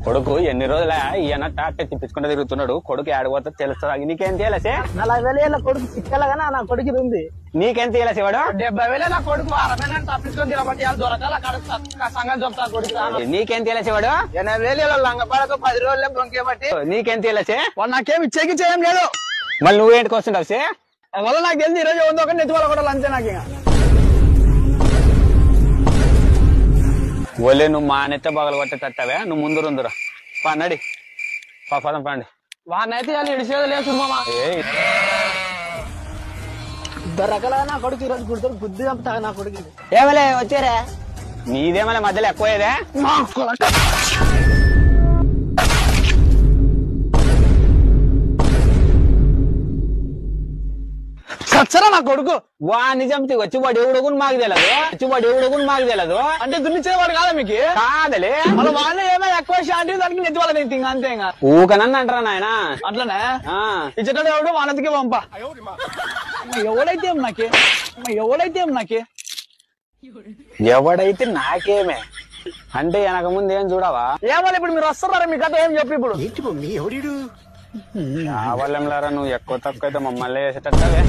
కొడుకు ఎన్ని రోజుల ఈయన టాక్టర్ తిప్పించుకుంటూ తిరుగుతున్నాడు. కొడుకు ఆడిపోతే తెలుస్తుంది. నీకేం తెలిసే? 40,000 కొడుకు చిక్కలగానే నా కొడుకు ఉంది. నీకేం తెలిసి వాడు? 70,000 నా కొడుకు తప్పించుకొని తిరగబట్టి దొరకాల సంగతి చెప్తాను కొడుకు. నీకేం తెలిసి వాడు? 80,000 లంగపడకు 10 రోజులే బొంకే బట్టి. నీకేం తెలిసే? వాళ్ళు నాకేం ఇచ్చేకి చేయం లేదు. మళ్ళీ నువ్వేంటికి వస్తుంటావు సే? వల్ల నాకు తెలిసి ఈరోజు ఉందో ఒక నెత్తి వల్ల కూడా అంతే నాకు. ఒలే నువ్వు మా నెత్త బగలు కొట్టేటట్టవే. నువ్వు ముందు రుందురా నడి పదం పండి. వాడినైతే ఇడిసేది లేదు మామ. ఇద్దరు రకాల నా కొడుకు ఈరోజు గుర్తు బుద్ధి చంపుతా నా కొడుకు. ఏమలే వచ్చారా? నీదేమలే మధ్యలో ఎక్కువదే. సచ్చరా నా కొడుకు వాడిని చంపితే వచ్చివాడు ఎవడుగుని మాకు తెలియదు. అంటే దున్నిచ్చేవాడు కాదా మీకు? కాదలే. మళ్ళీ వాళ్ళు ఏమైనా ఎక్కువ శాంతి దానికి నెత్తి వాళ్ళ తింగ్ అంతే. ఇంకా ఊకనన్ను అంటారా నాయన? అట్లనే ఇచ్చేటోడు ఎవడు వానతికి పంప. ఎవడైతే నాకే ఎవడైతే నాకేమే అంటే వెనక ముందు ఏం చూడవా? ఏమన్నా ఇప్పుడు మీరు వస్తున్నారా? మీ కథ ఏం చెప్పి ఇప్పుడు కావాలంలారా నువ్వు ఎక్కువ తక్కువ అయితే మమ్మల్ని వేసేటట్టవే.